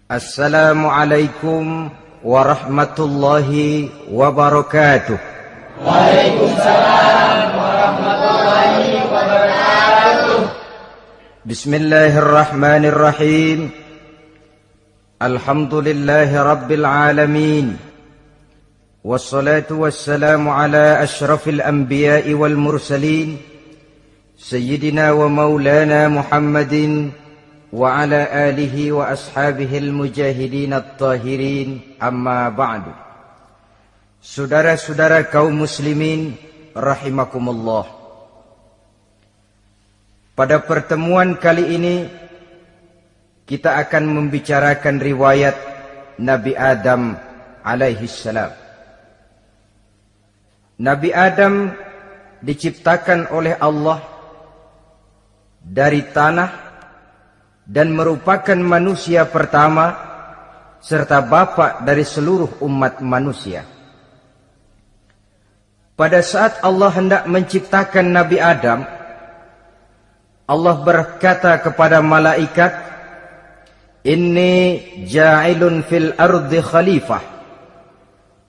Assalamualaikum warahmatullahi wabarakatuh. Waalaikumsalam warahmatullahi wabarakatuh. Bismillahirrahmanirrahim. Alhamdulillahi rabbil alamin. Wassalatu wassalamu ala ashrafil anbiya'i wal mursalin, Sayyidina wa maulana Muhammadin wa ala alihi wa ashabihil mujahidin at-tahirin, amma ba'du. Saudara-saudara kaum muslimin rahimakumullah. Pada pertemuan kali ini kita akan membicarakan riwayat Nabi Adam alaihi salam. Nabi Adam diciptakan oleh Allah dari tanah dan merupakan manusia pertama serta bapa dari seluruh umat manusia. Pada saat Allah hendak menciptakan Nabi Adam, Allah berkata kepada malaikat, "Inni ja'ilun fil ardi khalifah."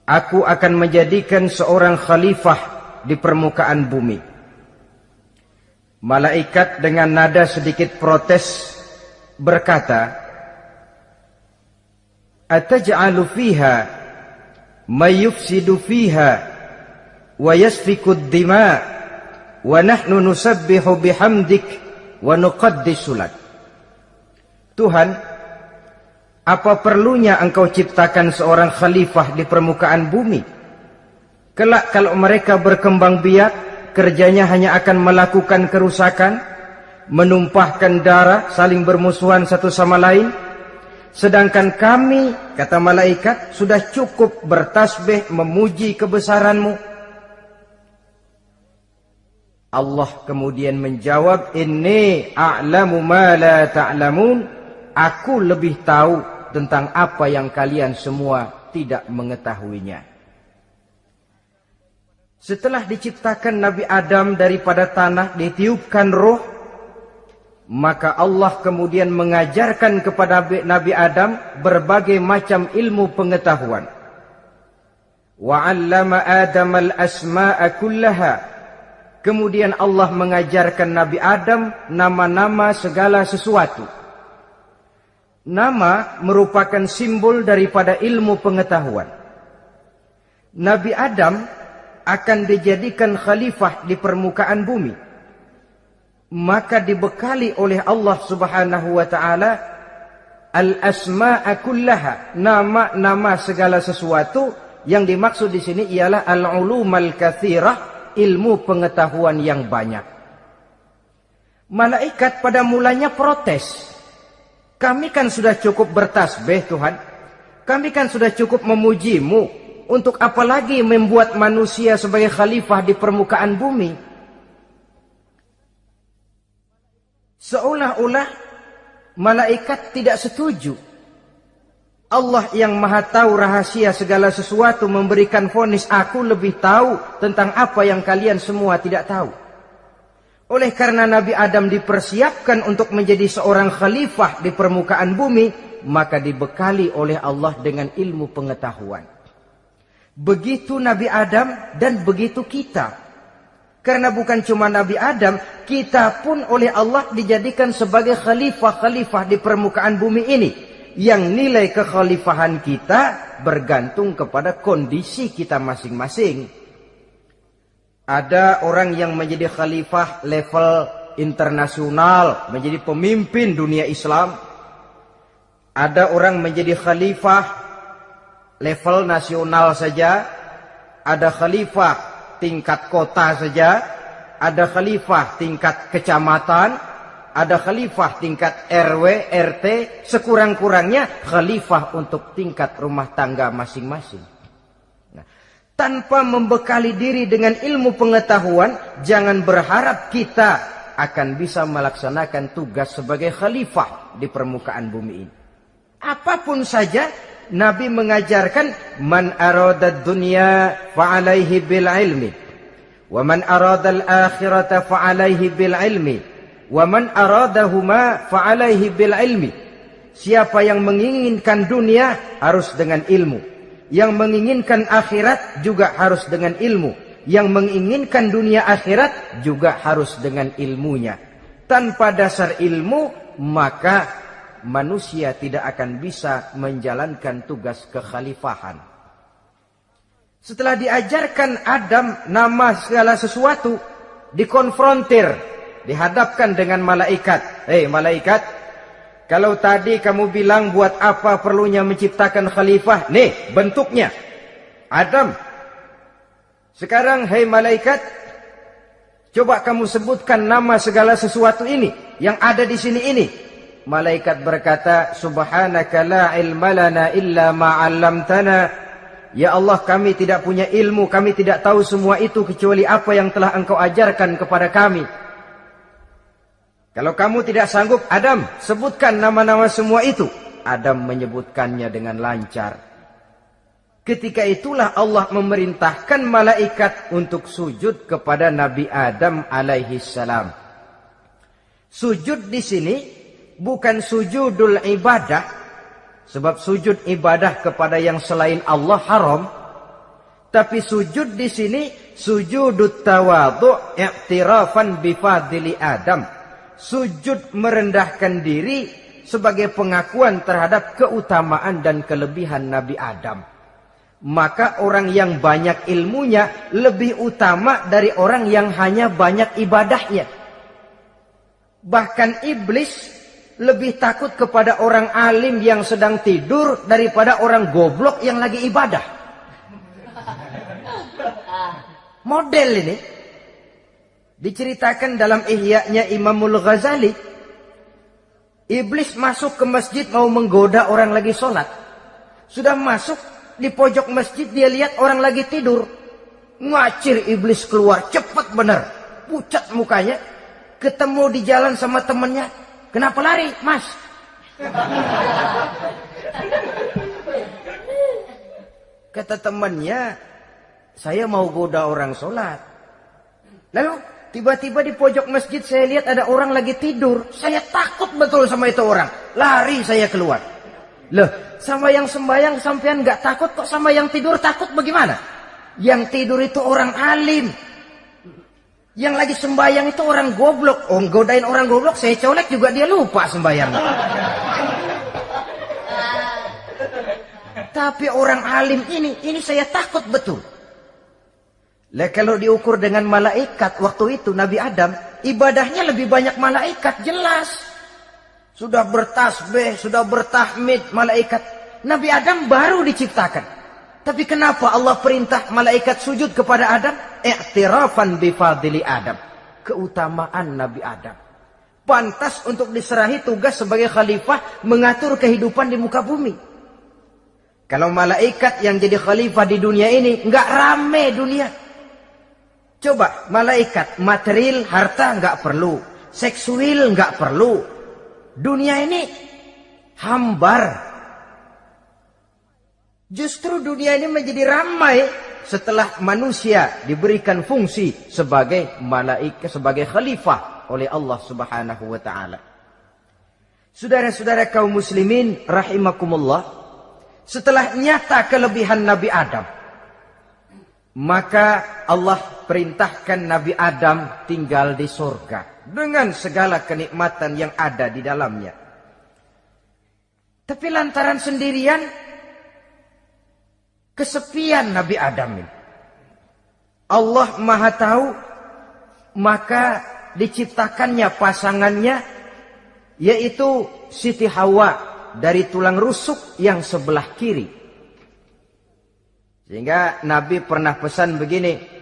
Aku akan menjadikan seorang khalifah di permukaan bumi. Malaikat dengan nada sedikit protes berkata, "Ataj'alu fiha may yufsidu fiha wa yasfiku ad-dima wa nahnu nusabbihu bihamdik wa nuqaddisu lak." Tuhan, apa perlunya engkau ciptakan seorang khalifah di permukaan bumi? Kelak kalau mereka berkembang biak, kerjanya hanya akan melakukan kerusakan, menumpahkan darah, saling bermusuhan satu sama lain. Sedangkan kami, kata malaikat, sudah cukup bertasbih memuji kebesaranmu. Allah kemudian menjawab, "Inni a'lamu ma la ta'lamun." Aku lebih tahu tentang apa yang kalian semua tidak mengetahuinya. Setelah diciptakan Nabi Adam daripada tanah, ditiupkan roh, maka Allah kemudian mengajarkan kepada Nabi Adam berbagai macam ilmu pengetahuan. Wa 'allama Adam al-asma'a kullaha. Kemudian Allah mengajarkan Nabi Adam nama-nama segala sesuatu. Nama merupakan simbol daripada ilmu pengetahuan. Nabi Adam akan dijadikan khalifah di permukaan bumi. Maka dibekali oleh Allah Subhanahu wa taala al-asma'a kullaha, nama-nama segala sesuatu. Yang dimaksud di sini ialah al-ulumal katsirah, ilmu pengetahuan yang banyak. Malaikat pada mulanya protes. Kami kan sudah cukup bertasbih Tuhan. Kami kan sudah cukup memujimu. Untuk apa lagi membuat manusia sebagai khalifah di permukaan bumi? Seolah-olah malaikat tidak setuju. Allah yang maha tahu rahasia segala sesuatu memberikan vonis, aku lebih tahu tentang apa yang kalian semua tidak tahu. Oleh karena Nabi Adam dipersiapkan untuk menjadi seorang khalifah di permukaan bumi, maka dibekali oleh Allah dengan ilmu pengetahuan. Begitu Nabi Adam dan begitu kita. Karena bukan cuma Nabi Adam, kita pun oleh Allah dijadikan sebagai khalifah-khalifah di permukaan bumi ini. Yang nilai kekhalifahan kita bergantung kepada kondisi kita masing-masing. Ada orang yang menjadi khalifah level internasional, menjadi pemimpin dunia Islam. Ada orang menjadi khalifah level nasional saja. Ada khalifah tingkat kota saja, ada khalifah tingkat kecamatan, ada khalifah tingkat RW, RT, sekurang-kurangnya khalifah untuk tingkat rumah tangga masing-masing. Nah, tanpa membekali diri dengan ilmu pengetahuan, jangan berharap kita akan bisa melaksanakan tugas sebagai khalifah di permukaan bumi ini. Apapun saja, Nabi mengajarkan, man arada dunya fa'alaihi bil ilmi, wa man arada al akhirata fa'alaihi bil ilmi, wa man aradahuma fa'alaihi bil ilmi. Siapa yang menginginkan dunia harus dengan ilmu. Yang menginginkan akhirat juga harus dengan ilmu. Yang menginginkan dunia akhirat juga harus dengan ilmunya. Tanpa dasar ilmu, maka manusia tidak akan bisa menjalankan tugas kekhalifahan. Setelah diajarkan Adam nama segala sesuatu, dikonfrontir, dihadapkan dengan malaikat. Hei malaikat, kalau tadi kamu bilang buat apa perlunya menciptakan khalifah? Nih bentuknya. Adam. Sekarang hei malaikat, coba kamu sebutkan nama segala sesuatu ini yang ada di sini ini. Malaikat berkata, Subhanaka la ilma lana illa ma 'allamtana. Ya Allah, kami tidak punya ilmu, kami tidak tahu semua itu kecuali apa yang telah Engkau ajarkan kepada kami. Kalau kamu tidak sanggup, Adam, sebutkan nama-nama semua itu. Adam menyebutkannya dengan lancar. Ketika itulah Allah memerintahkan malaikat untuk sujud kepada Nabi Adam alaihi salam. Sujud di sini bukan sujudul ibadah, sebab sujud ibadah kepada yang selain Allah haram. Tapi sujud di sini sujudut tawadhu' i'tirafan bifadli Adam. Sujud merendahkan diri sebagai pengakuan terhadap keutamaan dan kelebihan Nabi Adam. Maka orang yang banyak ilmunya lebih utama dari orang yang hanya banyak ibadahnya. Bahkan iblis lebih takut kepada orang alim yang sedang tidur daripada orang goblok yang lagi ibadah. Model ini diceritakan dalam Ihya-nya Imamul Ghazali. Iblis masuk ke masjid mau menggoda orang lagi sholat. Sudah masuk di pojok masjid, dia lihat orang lagi tidur. Ngacir iblis keluar, cepat benar. Pucat mukanya. Ketemu di jalan sama temannya. Kenapa lari, Mas? Kata temannya, saya mau goda orang sholat. Lalu tiba-tiba di pojok masjid saya lihat ada orang lagi tidur. Saya takut betul sama itu orang. Lari saya keluar. Loh, sama yang sembahyang sampean nggak takut, kok sama yang tidur takut bagaimana? Yang tidur itu orang alim. Yang lagi sembahyang itu orang goblok. Oh, godain orang goblok, saya colek juga dia lupa sembahyang. Tapi orang alim ini saya takut betul. Lah kalau diukur dengan malaikat waktu itu Nabi Adam, ibadahnya lebih banyak malaikat, jelas. Sudah bertasbih, sudah bertahmid malaikat. Nabi Adam baru diciptakan. Tapi kenapa Allah perintah malaikat sujud kepada Adam? I'tirafan bifadli Adam. Keutamaan Nabi Adam. Pantas untuk diserahi tugas sebagai khalifah mengatur kehidupan di muka bumi. Kalau malaikat yang jadi khalifah di dunia ini, nggak rame dunia. Coba, malaikat, material, harta nggak perlu. Seksual nggak perlu. Dunia ini hambar. Justru dunia ini menjadi ramai setelah manusia diberikan fungsi sebagai malaikat, sebagai khalifah oleh Allah Subhanahu wa taala. Saudara-saudara kaum muslimin rahimakumullah, setelah nyata kelebihan Nabi Adam, maka Allah perintahkan Nabi Adam tinggal di surga dengan segala kenikmatan yang ada di dalamnya. Tapi lantaran sendirian, kesepian Nabi Adam ini. Allah Maha Tahu, maka diciptakannya pasangannya, yaitu Siti Hawa dari tulang rusuk yang sebelah kiri. Sehingga Nabi pernah pesan begini,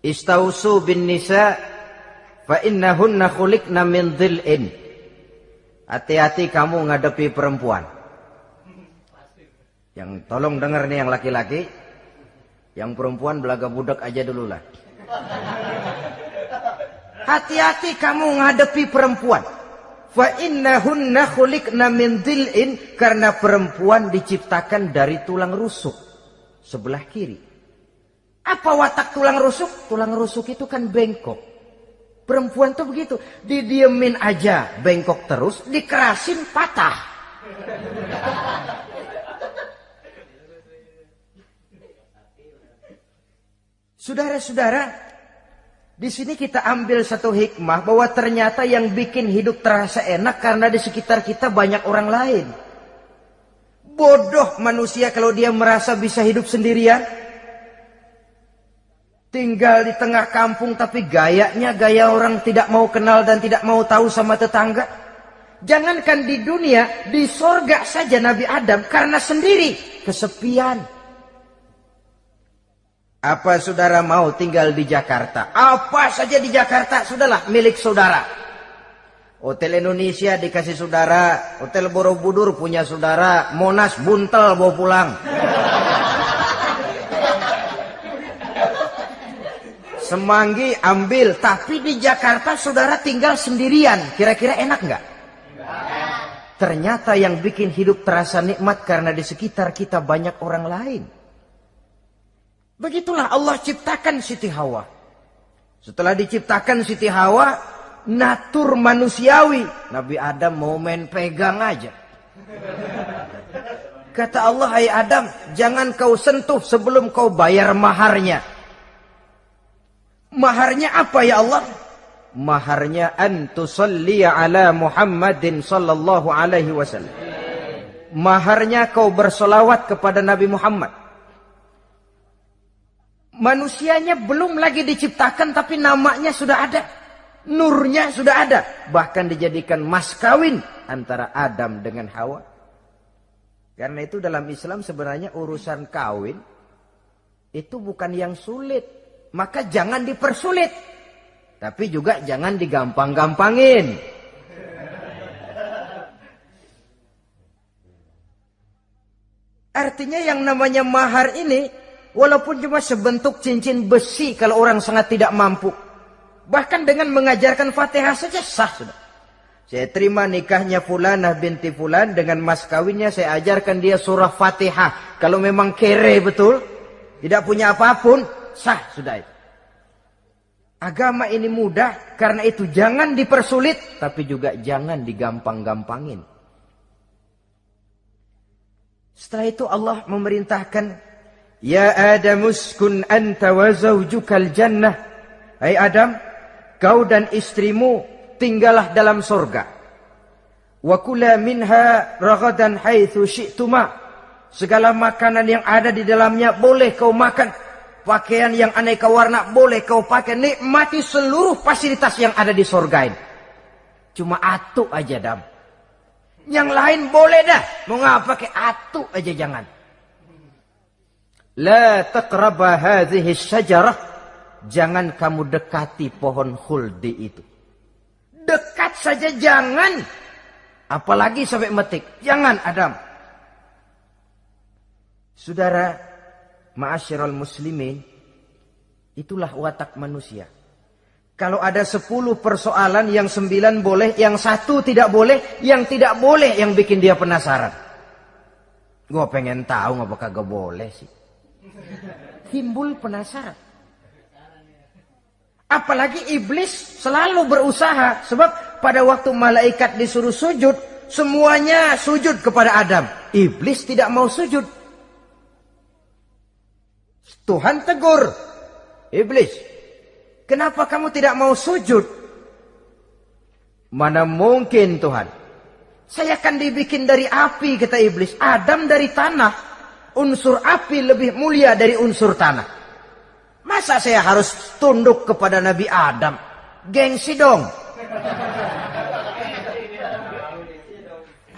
Istausu bin nisa fa innahunna khuliqna min dhil'in. Hati-hati kamu ngadepi perempuan. Yang tolong dengar nih yang laki-laki, yang perempuan belaga budak aja dulu lah. Hati-hati kamu ngadepi perempuan. Fa innahunna khuliqna min dhil'in, karena perempuan diciptakan dari tulang rusuk sebelah kiri. Apa watak tulang rusuk? Tulang rusuk itu kan bengkok. Perempuan tuh begitu, didiemin aja bengkok terus, dikerasin patah. Saudara-saudara, di sini kita ambil satu hikmah bahwa ternyata yang bikin hidup terasa enak karena di sekitar kita banyak orang lain. Bodoh manusia kalau dia merasa bisa hidup sendirian. Tinggal di tengah kampung tapi gayanya gaya orang tidak mau kenal dan tidak mau tahu sama tetangga. Jangankan di dunia, di sorga saja Nabi Adam karena sendiri, kesepian. Apa saudara mau tinggal di Jakarta? Apa saja di Jakarta, sudahlah milik saudara. Hotel Indonesia dikasih saudara, Hotel Borobudur punya saudara, Monas buntel bawa pulang. Semanggi ambil, tapi di Jakarta saudara tinggal sendirian. Kira-kira enak nggak? Ternyata yang bikin hidup terasa nikmat karena di sekitar kita banyak orang lain. Begitulah Allah ciptakan Siti Hawa. Setelah diciptakan Siti Hawa, natur manusiawi. Nabi Adam mau main pegang aja. Kata Allah, hai Adam, jangan kau sentuh sebelum kau bayar maharnya. Maharnya apa ya Allah? Maharnya an tusalli ala Muhammadin sallallahu alaihi wasallam. Maharnya kau bersolawat kepada Nabi Muhammad. Manusianya belum lagi diciptakan tapi namanya sudah ada. Nurnya sudah ada. Bahkan dijadikan mas kawin antara Adam dengan Hawa. Karena itu dalam Islam sebenarnya urusan kawin itu bukan yang sulit. Maka jangan dipersulit. Tapi juga jangan digampang-gampangin. Artinya yang namanya mahar ini, walaupun cuma sebentuk cincin besi kalau orang sangat tidak mampu. Bahkan dengan mengajarkan Fatihah saja sah sudah. Saya terima nikahnya Fulanah binti Fulan, dengan mas kawinnya saya ajarkan dia surah Fatihah. Kalau memang kere betul, tidak punya apapun, sah sudah itu. Agama ini mudah, karena itu jangan dipersulit, tapi juga jangan digampang-gampangin. Setelah itu Allah memerintahkan, Ya Adam uskun anta wa zawjukal jannah. Hai Adam, kau dan istrimu tinggallah dalam surga. Wa kula minha ragadan haitsu syi'tuma. Segala makanan yang ada di dalamnya boleh kau makan. Pakaian yang aneka warna boleh kau pakai. Nikmati seluruh fasilitas yang ada di surga ini. Cuma atu aja Adam. Yang lain boleh dah. Mau ngapa pakai atu aja jangan. La taqraba hadhihi syajarah. Jangan kamu dekati pohon khuldi itu. Dekat saja jangan. Apalagi sampai metik. Jangan Adam. Saudara, ma'asyiral muslimin, itulah watak manusia. Kalau ada 10 persoalan, yang 9 boleh, yang 1 tidak boleh, yang tidak boleh yang bikin dia penasaran. Gue pengen tahu ngapa kagak boleh sih. Timbul penasaran. Apalagi iblis selalu berusaha. Sebab pada waktu malaikat disuruh sujud, semuanya sujud kepada Adam. Iblis tidak mau sujud. Tuhan tegur, iblis, kenapa kamu tidak mau sujud? Mana mungkin Tuhan, saya akan dibikin dari api, kata iblis. Adam dari tanah, unsur api lebih mulia dari unsur tanah. Masa saya harus tunduk kepada Nabi Adam? Gengsi dong.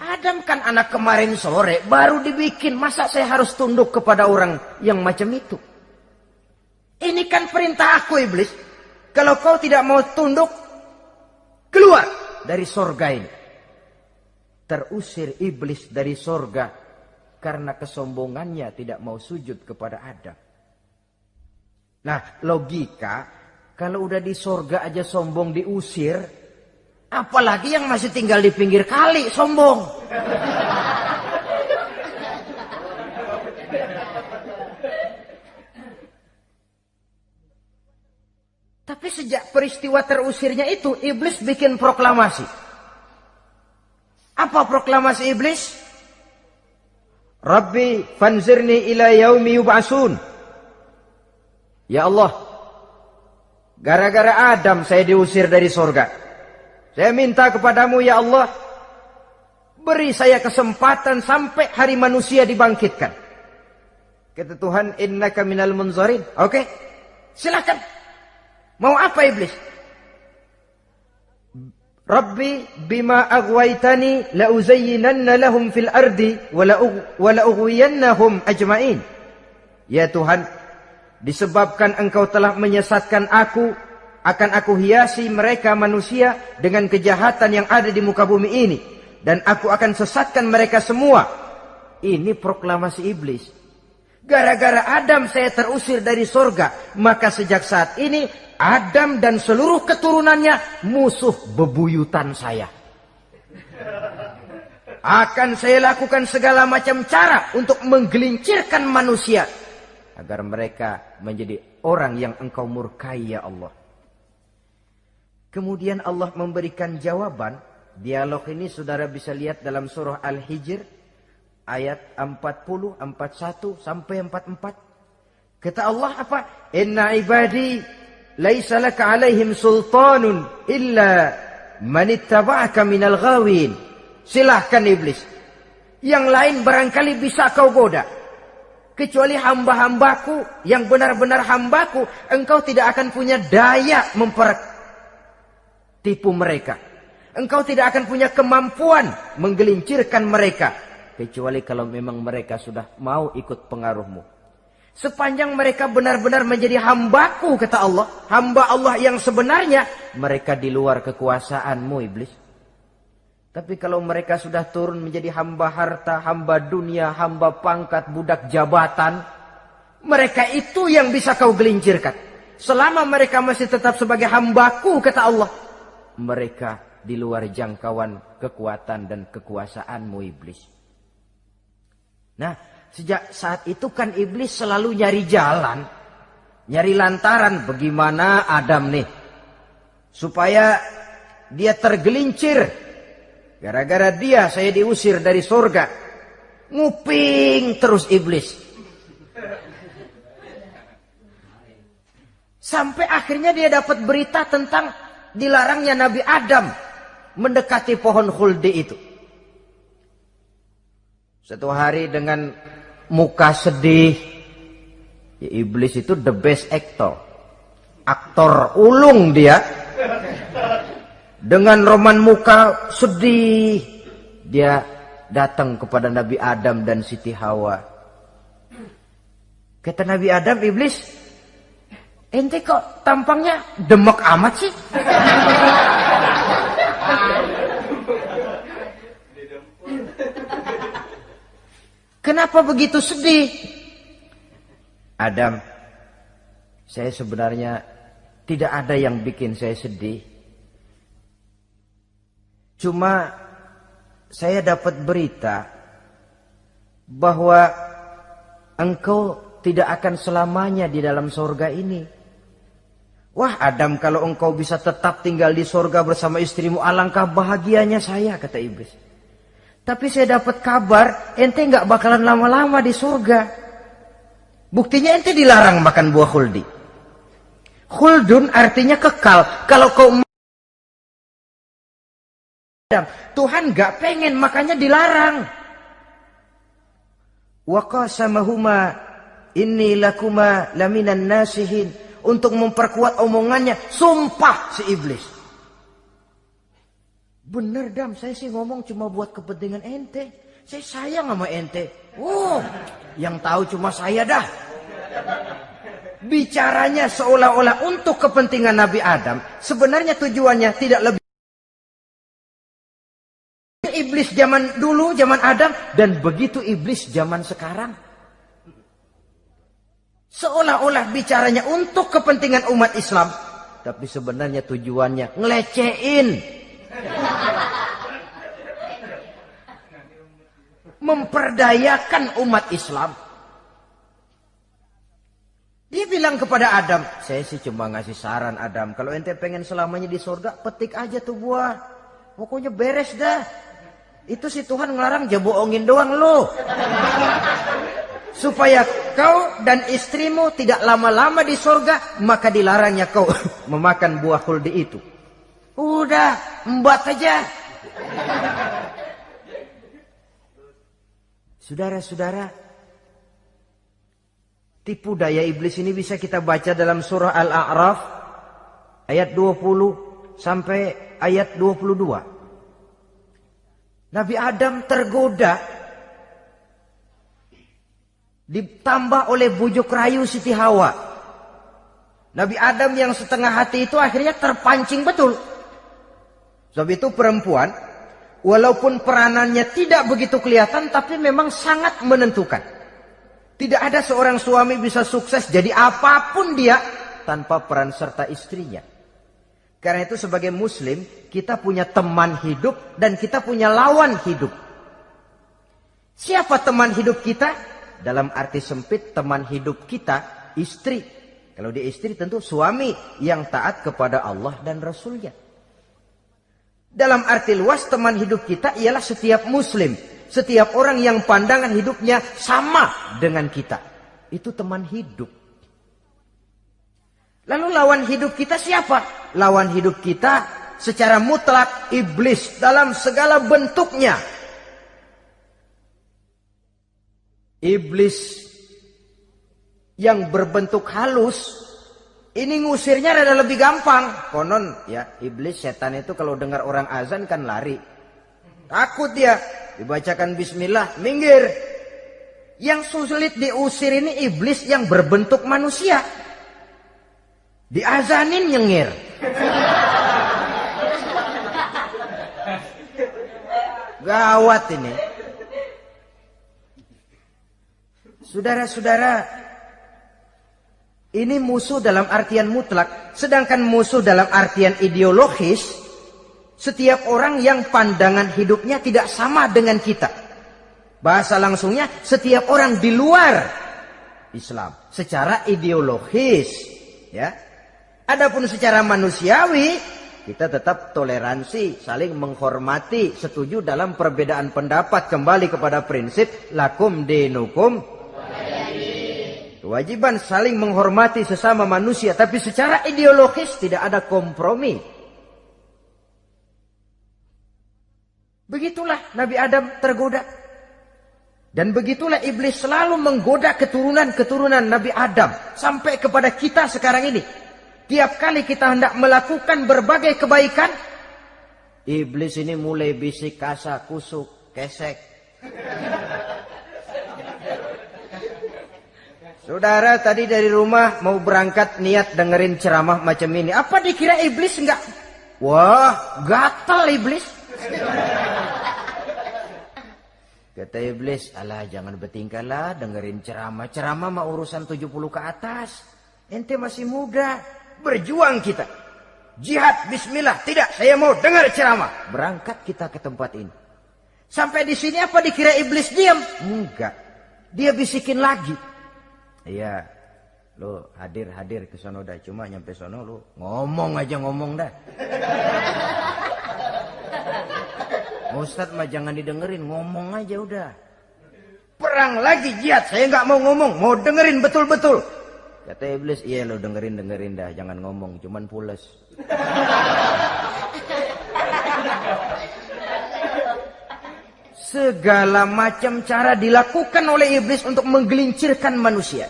Adam kan anak kemarin sore, baru dibikin. Masa saya harus tunduk kepada orang yang macam itu? Ini kan perintah aku iblis. Kalau kau tidak mau tunduk, keluar dari sorga ini. Terusir iblis dari sorga karena kesombongannya tidak mau sujud kepada Adam. Nah, logika, kalau udah di sorga aja sombong diusir, apalagi yang masih tinggal di pinggir kali sombong. Tapi sejak peristiwa terusirnya itu, iblis bikin proklamasi. Apa proklamasi iblis? Rabbi fanzirni ila yaumi yub'asun. Ya Allah, gara-gara Adam saya diusir dari surga. Saya minta kepadamu ya Allah, beri saya kesempatan sampai hari manusia dibangkitkan. Kata Tuhan, innaka minal munzarin. Oke, silakan. Mau apa iblis? Rabbi bima aghwaytani la uzayyinanna lahum fil ardi wa la ughwiyannahum ajma'in. Ya Tuhan, disebabkan engkau telah menyesatkan aku, akan aku hiasi mereka manusia dengan kejahatan yang ada di muka bumi ini, dan aku akan sesatkan mereka semua. Ini proklamasi iblis. Gara-gara Adam saya terusir dari surga, maka sejak saat ini Adam dan seluruh keturunannya musuh bebuyutan saya. Akan saya lakukan segala macam cara untuk menggelincirkan manusia agar mereka menjadi orang yang engkau murkai ya Allah. Kemudian Allah memberikan jawaban. Dialog ini saudara bisa lihat dalam surah Al-Hijr ayat 40, 41 sampai 44. Kata Allah apa? Inna ibadi laisa laka alaihim sultanun illa man ittaba'aka minal ghawin. Silahkan iblis. Yang lain barangkali bisa kau goda. Kecuali hamba-hambaku yang benar-benar hambaku, engkau tidak akan punya daya mempertipu mereka. Engkau tidak akan punya kemampuan menggelincirkan mereka. Kecuali kalau memang mereka sudah mau ikut pengaruhmu. Sepanjang mereka benar-benar menjadi hambaku, kata Allah, hamba Allah yang sebenarnya, mereka di luar kekuasaanmu iblis. Tapi kalau mereka sudah turun menjadi hamba harta, hamba dunia, hamba pangkat, budak jabatan, mereka itu yang bisa kau gelincirkan. Selama mereka masih tetap sebagai hambaku, kata Allah, mereka di luar jangkauan kekuatan dan kekuasaanmu iblis. Nah, sejak saat itu kan iblis selalu nyari jalan, nyari lantaran bagaimana Adam nih supaya dia tergelincir. Gara-gara dia saya diusir dari surga. Nguping terus iblis. Sampai akhirnya dia dapat berita tentang dilarangnya Nabi Adam mendekati pohon khuldi itu. Satu hari dengan muka sedih, ya iblis itu the best actor. Aktor ulung dia. Dengan roman muka sedih, dia datang kepada Nabi Adam dan Siti Hawa. Kata Nabi Adam, iblis, ente kok tampangnya demek amat sih? Kenapa begitu sedih? Adam, saya sebenarnya tidak ada yang bikin saya sedih. Cuma saya dapat berita bahwa engkau tidak akan selamanya di dalam surga ini. Wah Adam, kalau engkau bisa tetap tinggal di surga bersama istrimu, alangkah bahagianya saya, kata iblis. Tapi saya dapat kabar ente nggak bakalan lama-lama di surga. Buktinya ente dilarang makan buah khuldi. Khuldun artinya kekal. Kalau kau Tuhan gak pengen, makanya dilarang. Wa qasamahuma inni lakuma laminan nasihin. Untuk memperkuat omongannya, sumpah si iblis. Bener Dam, saya sih ngomong cuma buat kepentingan ente. Saya sayang sama ente. Yang tahu cuma saya dah. Bicaranya seolah-olah untuk kepentingan Nabi Adam. Sebenarnya tujuannya tidak lebih iblis zaman dulu, zaman Adam, dan begitu iblis zaman sekarang. Seolah-olah bicaranya untuk kepentingan umat Islam, tapi sebenarnya tujuannya ngelecehin, memperdayakan umat Islam. Dia bilang kepada Adam, saya sih cuma ngasih saran Adam, kalau ente pengen selamanya di surga, petik aja tuh buah. Pokoknya beres dah. Itu si Tuhan ngelarang bohongin doang lo. Supaya kau dan istrimu tidak lama-lama di surga, maka dilarangnya kau memakan buah khuldi itu. Udah, embat aja. Saudara-saudara, tipu daya iblis ini bisa kita baca dalam surah Al-A'raf ayat 20 sampai ayat 22. Nabi Adam tergoda, ditambah oleh bujuk rayu Siti Hawa. Nabi Adam yang setengah hati itu akhirnya terpancing betul. Sebab itu perempuan, walaupun peranannya tidak begitu kelihatan, tapi memang sangat menentukan. Tidak ada seorang suami bisa sukses jadi apapun dia tanpa peran serta istrinya. Karena itu sebagai muslim, kita punya teman hidup dan kita punya lawan hidup. Siapa teman hidup kita? Dalam arti sempit, teman hidup kita istri. Kalau dia istri tentu suami yang taat kepada Allah dan Rasulnya. Dalam arti luas, teman hidup kita ialah setiap muslim. Setiap orang yang pandangan hidupnya sama dengan kita. Itu teman hidup. Lalu lawan hidup kita siapa? Lawan hidup kita secara mutlak iblis dalam segala bentuknya. Iblis yang berbentuk halus, ini ngusirnya rada lebih gampang. Konon ya, iblis setan itu kalau dengar orang azan kan lari. Takut dia. Dibacakan bismillah, minggir. Yang sulit diusir ini iblis yang berbentuk manusia. Diazanin nyengir. Gawat ini. Saudara-saudara, ini musuh dalam artian mutlak. Sedangkan musuh dalam artian ideologis, setiap orang yang pandangan hidupnya tidak sama dengan kita. Bahasa langsungnya, setiap orang di luar Islam secara ideologis, ya. Adapun secara manusiawi, kita tetap toleransi, saling menghormati, setuju dalam perbedaan pendapat, kembali kepada prinsip lakum dinukum. Kewajiban saling menghormati sesama manusia, tapi secara ideologis tidak ada kompromi. Begitulah Nabi Adam tergoda. Dan begitulah iblis selalu menggoda keturunan-keturunan Nabi Adam. Sampai kepada kita sekarang ini. Tiap kali kita hendak melakukan berbagai kebaikan, iblis ini mulai bisik, kasar, kusuk, kesek. Saudara tadi dari rumah mau berangkat niat dengerin ceramah macam ini. Apa dikira iblis enggak? Wah, gatal iblis. Kata iblis, alah jangan bertingkah lah dengerin ceramah. Ceramah mah urusan 70 ke atas. Ente masih muda. Berjuang kita. Jihad, bismillah. Tidak, saya mau dengar ceramah. Berangkat kita ke tempat ini. Sampai di sini apa dikira iblis diam? Enggak. Dia bisikin lagi. Iya. Lo hadir ke sono dah. Cuma nyampe sono lo ngomong aja ngomong dah. Ustadz mah jangan didengerin, ngomong aja udah. Perang lagi jihad, saya nggak mau ngomong, mau dengerin betul-betul. Kata iblis, iya lo dengerin dah, jangan ngomong, cuman pules. Segala macam cara dilakukan oleh iblis untuk menggelincirkan manusia.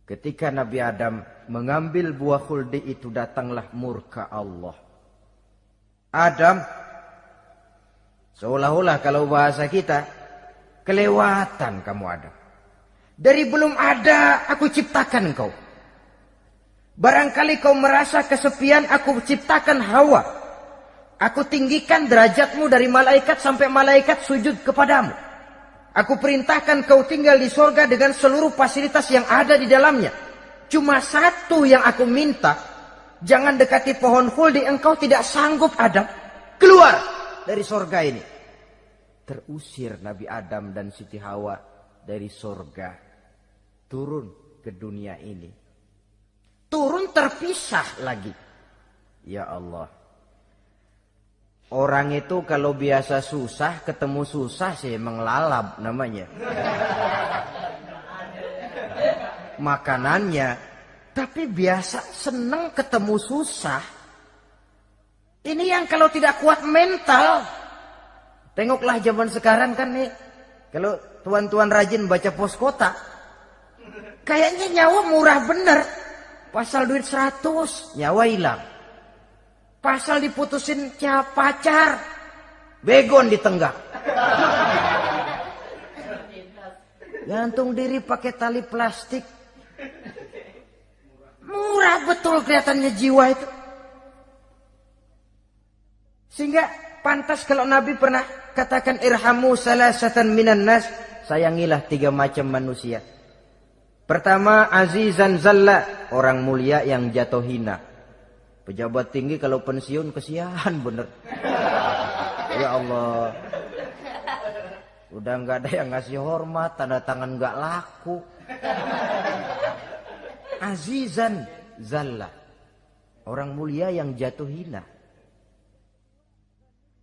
Ketika Nabi Adam mengambil buah khuldi itu, datanglah murka Allah. Adam, seolah-olah kalau bahasa kita, kelewatan kamu Adam. Dari belum ada aku ciptakan kau. Barangkali kau merasa kesepian, aku ciptakan Hawa. Aku tinggikan derajatmu dari malaikat sampai malaikat sujud kepadamu. Aku perintahkan kau tinggal di sorga dengan seluruh fasilitas yang ada di dalamnya. Cuma satu yang aku minta, jangan dekati pohon khuldi, engkau tidak sanggup Adam. Keluar dari sorga ini. Terusir Nabi Adam dan Siti Hawa dari sorga. turun ke dunia ini. Turun terpisah lagi. Ya Allah. Orang itu kalau biasa susah, ketemu susah sih menglalap namanya. Makanannya. Tapi biasa seneng ketemu susah. Ini yang kalau tidak kuat mental. Tengoklah zaman sekarang kan nih. Kalau tuan-tuan rajin baca pos kota. Kayaknya nyawa murah bener. Pasal duit 100, nyawa hilang. Pasal diputusin pacar, begon ditenggak. Gantung diri pakai tali plastik. Murah betul kelihatannya jiwa itu. Sehingga pantas kalau Nabi pernah katakan irhamu salasatan minan nas, sayangilah 3 macam manusia. Pertama, azizan zalla, orang mulia yang jatuh hina. Pejabat tinggi kalau pensiun kesian bener. Ya Allah. Udah nggak ada yang ngasih hormat, tanda tangan nggak laku. Azizan zalla. Orang mulia yang jatuh hina.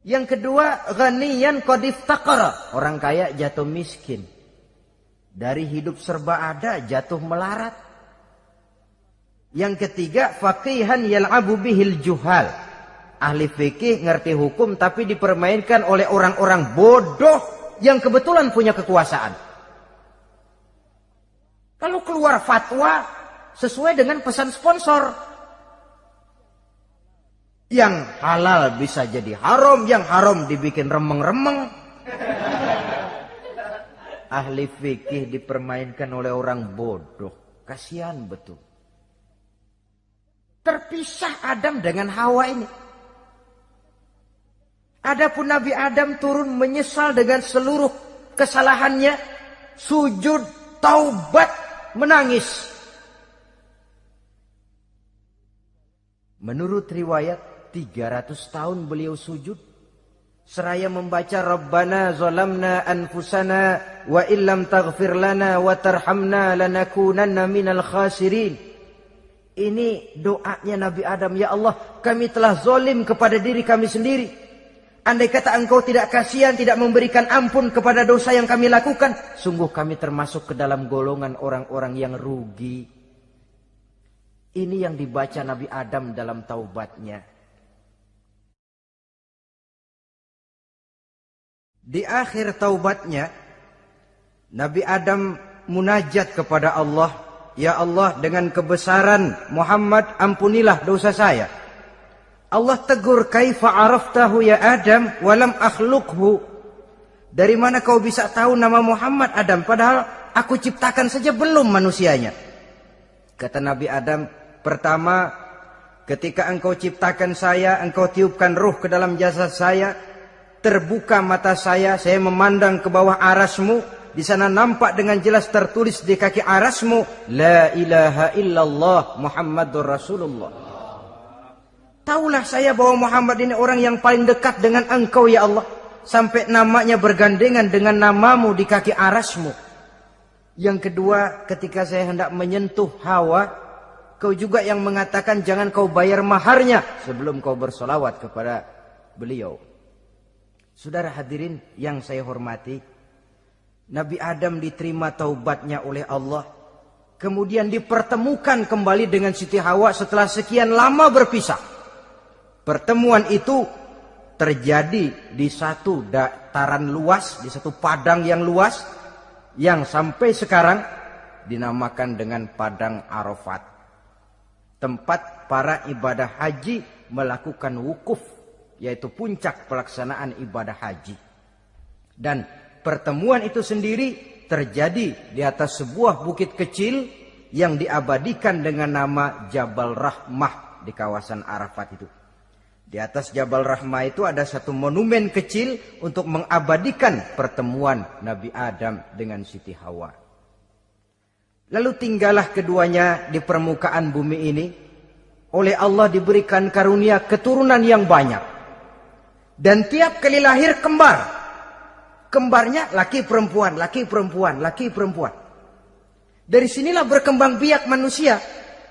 Yang kedua, ghaniyan qad iftaqara. Orang kaya jatuh miskin. Dari hidup serba ada jatuh melarat. Yang ketiga, faqihan yal'abu bihil juhal. Ahli fikih ngerti hukum tapi dipermainkan oleh orang-orang bodoh yang kebetulan punya kekuasaan. Kalau keluar fatwa sesuai dengan pesan sponsor. Yang halal bisa jadi haram, yang haram dibikin remeng-remeng. Ahli fikih dipermainkan oleh orang bodoh. Kasihan betul. Terpisah Adam dengan Hawa ini. Adapun Nabi Adam turun menyesal dengan seluruh kesalahannya. Sujud, taubat, menangis. Menurut riwayat 300 tahun beliau sujud. Seraya membaca Rabbana zalamna anfusana wa illam taghfir lana wa tarhamna lanakunanna minal khasirin. Ini doanya Nabi Adam. Ya Allah, kami telah zalim kepada diri kami sendiri. Andai kata engkau tidak kasihan, tidak memberikan ampun kepada dosa yang kami lakukan, sungguh kami termasuk ke dalam golongan orang-orang yang rugi. Ini yang dibaca Nabi Adam dalam taubatnya. Di akhir taubatnya, Nabi Adam munajat kepada Allah. Ya Allah, dengan kebesaran Muhammad ampunilah dosa saya. Allah tegur, kaifa araftahu ya Adam walam akhluqhu. Dari mana kau bisa tahu nama Muhammad Adam padahal aku ciptakan saja belum manusianya. Kata Nabi Adam, pertama ketika engkau ciptakan saya, engkau tiupkan ruh ke dalam jasad saya, terbuka mata saya memandang ke bawah arasmu. Di sana nampak dengan jelas tertulis di kaki arasmu, La ilaha illallah Muhammadur Rasulullah. Taulah saya bahwa Muhammad ini orang yang paling dekat dengan engkau ya Allah. Sampai namanya bergandengan dengan namamu di kaki arasmu. Yang kedua, ketika saya hendak menyentuh Hawa, kau juga yang mengatakan jangan kau bayar maharnya sebelum kau bersolawat kepada beliau. Saudara hadirin yang saya hormati, Nabi Adam diterima taubatnya oleh Allah. Kemudian dipertemukan kembali dengan Siti Hawa setelah sekian lama berpisah. Pertemuan itu terjadi di satu dataran luas, di satu padang yang luas, yang sampai sekarang dinamakan dengan Padang Arafat. Tempat para ibadah haji melakukan wukuf, yaitu puncak pelaksanaan ibadah haji. Dan pertemuan itu sendiri terjadi di atas sebuah bukit kecil yang diabadikan dengan nama Jabal Rahmah di kawasan Arafat itu. Di atas Jabal Rahmah itu ada satu monumen kecil untuk mengabadikan pertemuan Nabi Adam dengan Siti Hawa. Lalu tinggallah keduanya di permukaan bumi ini. Oleh Allah diberikan karunia keturunan yang banyak. Dan tiap kali lahir kembar. Kembarnya laki perempuan, laki perempuan, laki perempuan. Dari sinilah berkembang biak manusia.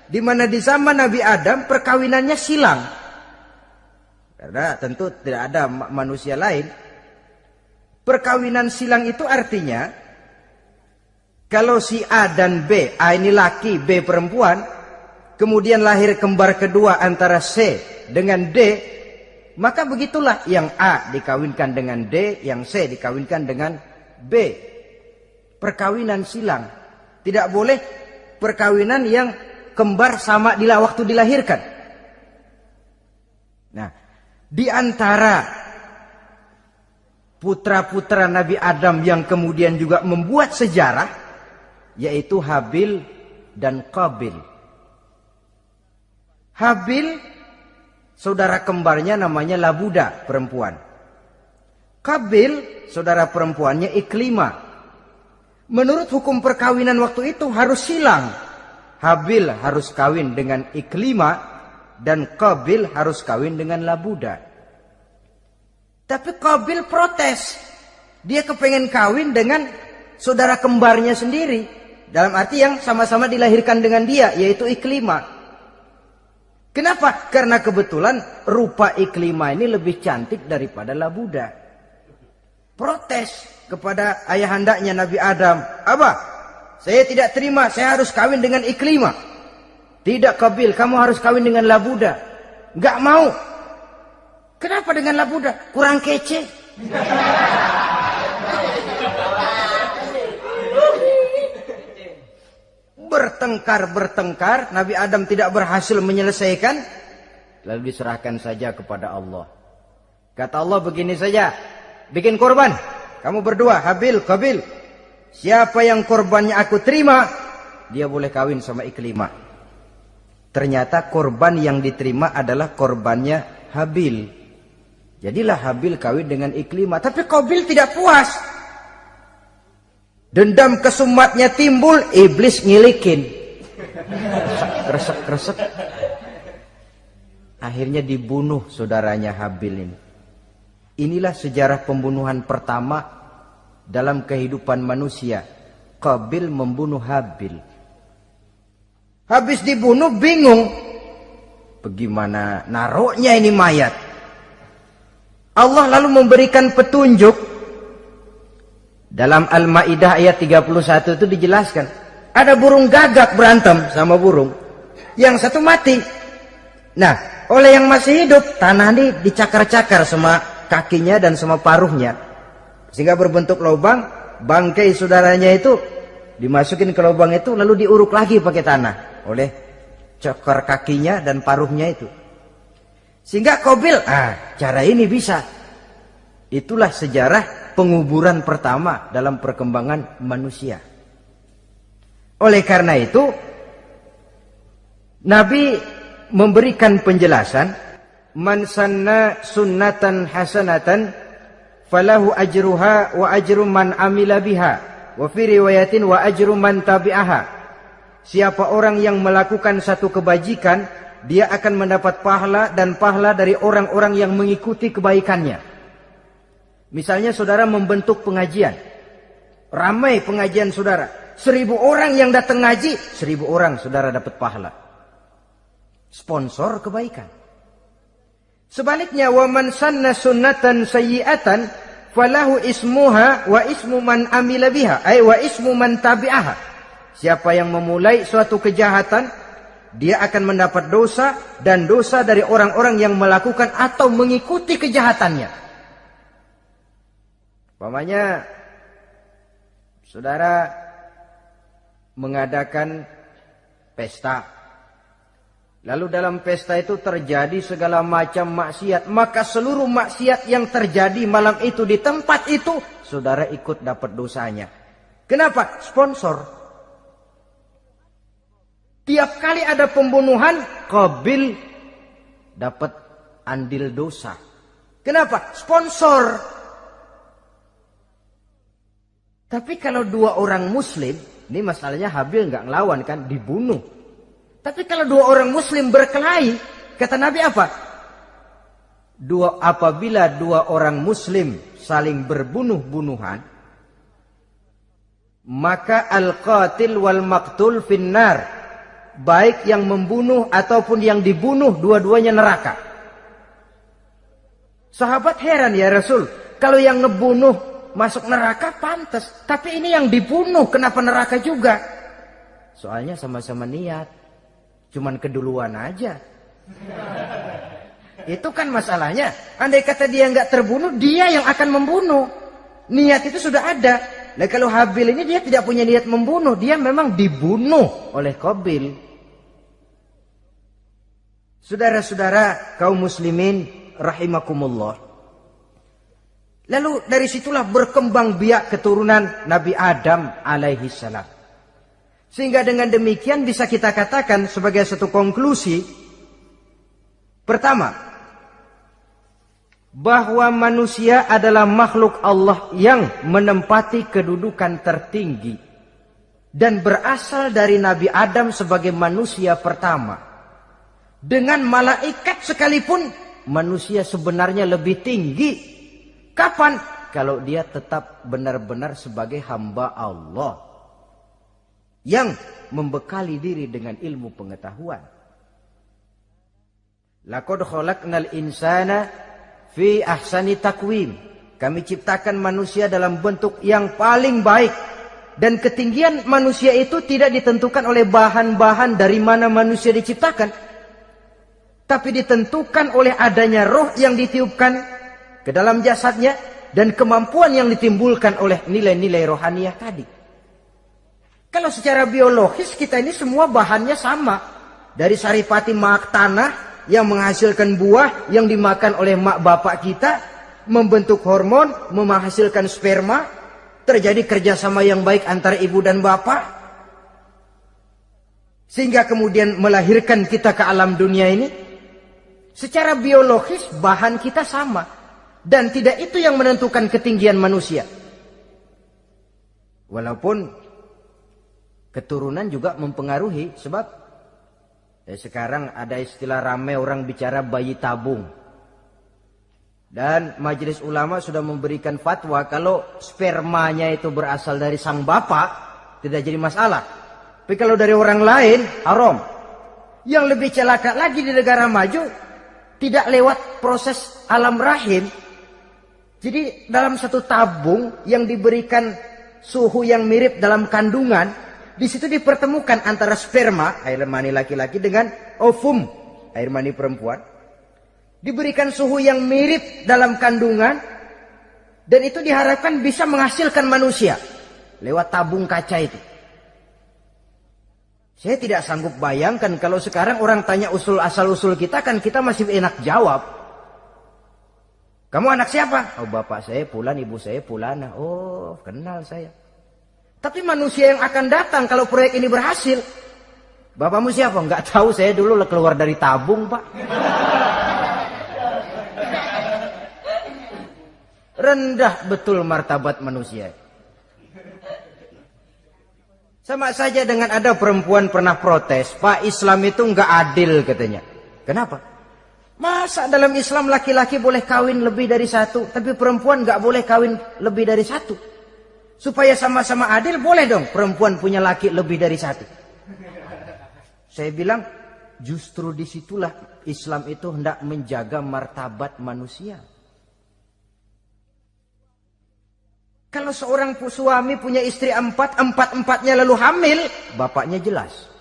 Di mana di zaman Nabi Adam perkawinannya silang. Karena tentu tidak ada manusia lain. Perkawinan silang itu artinya, kalau si A dan B, A ini laki, B perempuan, kemudian lahir kembar kedua antara C dengan D, maka begitulah yang A dikawinkan dengan D, yang C dikawinkan dengan B. Perkawinan silang. Tidak boleh perkawinan yang kembar sama waktu dilahirkan. Nah, di antara putra-putra Nabi Adam yang kemudian juga membuat sejarah, yaitu Habil dan Qabil. Habil, saudara kembarnya namanya Labuda, perempuan. Qabil, saudara perempuannya Iklimah. Menurut hukum perkawinan waktu itu harus silang. Habil harus kawin dengan Iklimah dan Qabil harus kawin dengan Labuda. Tapi Qabil protes. Dia kepengen kawin dengan saudara kembarnya sendiri. Dalam arti yang sama-sama dilahirkan dengan dia, yaitu Iklimah. Kenapa? Karena kebetulan rupa Iklimah ini lebih cantik daripada Labuda. Protes kepada ayahandanya Nabi Adam. Abah, saya tidak terima, saya harus kawin dengan Iklimah. Tidak Qabil, kamu harus kawin dengan Labuda. Enggak mau. Kenapa dengan Labuda? Kurang kece. Bertengkar, Nabi Adam tidak berhasil menyelesaikan. Lalu diserahkan saja kepada Allah. Kata Allah begini saja, bikin korban. Kamu berdua, Habil, Qabil. Siapa yang korbannya aku terima, dia boleh kawin sama Iklimah. Ternyata korban yang diterima adalah korbannya Habil. Jadilah Habil kawin dengan Iklimah. Tapi Qabil tidak puas. Dendam kesumatnya timbul, iblis ngilikin. Kresek. Akhirnya dibunuh saudaranya Habil ini. Inilah sejarah pembunuhan pertama dalam kehidupan manusia. Qabil membunuh Habil. Habis dibunuh bingung. Bagaimana naruhnya ini mayat? Allah lalu memberikan petunjuk. Dalam Al-Maidah ayat 31 itu dijelaskan. Ada burung gagak berantem sama burung. Yang satu mati. Nah, oleh yang masih hidup, tanah ini dicakar-cakar sama kakinya dan sama paruhnya. Sehingga berbentuk lubang. Bangkai saudaranya itu dimasukin ke lubang itu, lalu diuruk lagi pakai tanah. Oleh cakar kakinya dan paruhnya itu. Sehingga Qabil, cara ini bisa. Itulah sejarah penguburan pertama dalam perkembangan manusia. Oleh karena itu, Nabi memberikan penjelasan, man sanna sunnatan hasanatan falahu ajruha wa ajru man amila biha wa fi riwayatin wa ajru man tabi'aha. Siapa orang yang melakukan satu kebajikan, dia akan mendapat pahala dan pahala dari orang-orang yang mengikuti kebaikannya. Misalnya saudara membentuk pengajian. Ramai pengajian saudara. 1000 orang yang datang ngaji, 1000 orang saudara dapat pahala. Sponsor kebaikan. Sebaliknya, wa man sanna sunnatan sayyi'atan falahu ismuha wa ismu man amila biha, ay wa ismu man tabi'aha. Siapa yang memulai suatu kejahatan, dia akan mendapat dosa dan dosa dari orang-orang yang melakukan atau mengikuti kejahatannya. Umpamanya saudara mengadakan pesta. Lalu dalam pesta itu terjadi segala macam maksiat. Maka seluruh maksiat yang terjadi malam itu di tempat itu, saudara ikut dapat dosanya. Kenapa? Sponsor. Tiap kali ada pembunuhan, Qabil dapat andil dosa. Kenapa? Sponsor. Tapi kalau 2 orang muslim, ini masalahnya Habil nggak ngelawan kan, dibunuh. Tapi kalau 2 orang muslim berkelahi, kata Nabi apa? Apabila 2 orang muslim saling berbunuh-bunuhan, maka al-qatil wal maqtul finnar, baik yang membunuh ataupun yang dibunuh dua-duanya neraka. Sahabat heran, ya Rasul, kalau yang ngebunuh masuk neraka pantas, tapi ini yang dibunuh kenapa neraka juga? Soalnya sama-sama niat, cuman keduluan aja. Itu kan masalahnya. Andai kata dia nggak terbunuh, dia yang akan membunuh. Niat itu sudah ada. Nah, kalau Habil ini dia tidak punya niat membunuh, dia memang dibunuh oleh Qabil. Saudara-saudara kaum muslimin rahimakumullah. Lalu dari situlah berkembang biak keturunan Nabi Adam alaihi salam. Sehingga dengan demikian bisa kita katakan sebagai satu konklusi. Pertama, bahwa manusia adalah makhluk Allah yang menempati kedudukan tertinggi dan berasal dari Nabi Adam sebagai manusia pertama. Dengan malaikat sekalipun manusia sebenarnya lebih tinggi. Kapan? Kalau dia tetap benar-benar sebagai hamba Allah yang membekali diri dengan ilmu pengetahuan. Laqad khalaqnal insana fi ahsani taqwim. Kami ciptakan manusia dalam bentuk yang paling baik. Dan ketinggian manusia itu tidak ditentukan oleh bahan-bahan dari mana manusia diciptakan, tapi ditentukan oleh adanya roh yang ditiupkan ke dalam jasadnya dan kemampuan yang ditimbulkan oleh nilai-nilai rohaniah tadi. Kalau secara biologis kita ini semua bahannya sama. Dari saripati mak tanah yang menghasilkan buah yang dimakan oleh mak bapak kita, membentuk hormon, menghasilkan sperma, terjadi kerjasama yang baik antara ibu dan bapak, sehingga kemudian melahirkan kita ke alam dunia ini. Secara biologis bahan kita sama. Dan tidak itu yang menentukan ketinggian manusia. Walaupun keturunan juga mempengaruhi. Sebab sekarang ada istilah ramai orang bicara bayi tabung. Dan majelis ulama sudah memberikan fatwa kalau spermanya itu berasal dari sang bapak, tidak jadi masalah. Tapi kalau dari orang lain, haram. Yang lebih celaka lagi di negara maju, tidak lewat proses alam rahim. Jadi dalam satu tabung yang diberikan suhu yang mirip dalam kandungan, di situ dipertemukan antara sperma, air mani laki-laki, dengan ovum, air mani perempuan. Diberikan suhu yang mirip dalam kandungan, dan itu diharapkan bisa menghasilkan manusia lewat tabung kaca itu. Saya tidak sanggup bayangkan kalau sekarang orang tanya usul asal-usul kita, kan kita masih enak jawab. Kamu anak siapa? Oh, bapak saya Fulan, ibu saya Fulana. Oh, kenal saya. Tapi manusia yang akan datang kalau proyek ini berhasil, bapakmu siapa? Enggak tahu, saya dulu keluar dari tabung, Pak. Rendah betul martabat manusia. Sama saja dengan ada perempuan pernah protes, Pak, Islam itu enggak adil katanya. Kenapa? Masa dalam Islam laki-laki boleh kawin lebih dari satu, tapi perempuan nggak boleh kawin lebih dari satu? Supaya sama-sama adil, boleh dong perempuan punya laki lebih dari satu. Saya bilang, justru disitulah Islam itu hendak menjaga martabat manusia. Kalau seorang suami punya istri empat-empatnya lalu hamil, bapaknya jelas.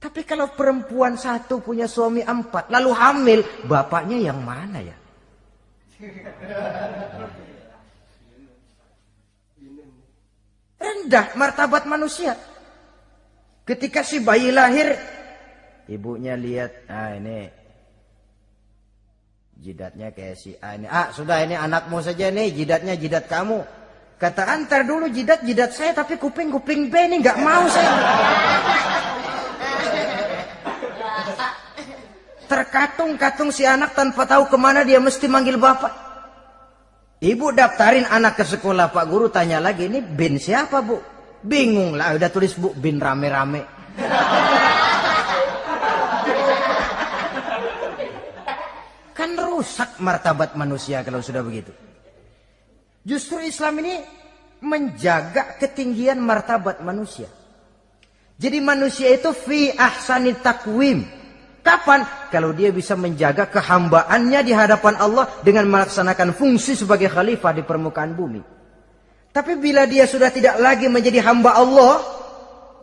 Tapi kalau perempuan satu punya suami 4 lalu hamil, bapaknya yang mana ya? Rendah martabat manusia. Ketika si bayi lahir, ibunya lihat, ini jidatnya kayak si A ini. Sudah, ini anakmu saja nih, jidatnya jidat kamu. Kata, antar dulu jidat saya, tapi kuping B ini nggak mau saya. Terkatung-katung si anak tanpa tahu kemana dia mesti manggil bapak. Ibu daftarin anak ke sekolah, Pak Guru tanya lagi, ini bin siapa, Bu? Bingung lah, udah tulis Bu, bin rame-rame. Kan rusak martabat manusia kalau sudah begitu. Justru Islam ini menjaga ketinggian martabat manusia. Jadi manusia itu fi ahsani takwim. Kapan? Kalau dia bisa menjaga kehambaannya di hadapan Allah dengan melaksanakan fungsi sebagai khalifah di permukaan bumi. Tapi bila dia sudah tidak lagi menjadi hamba Allah,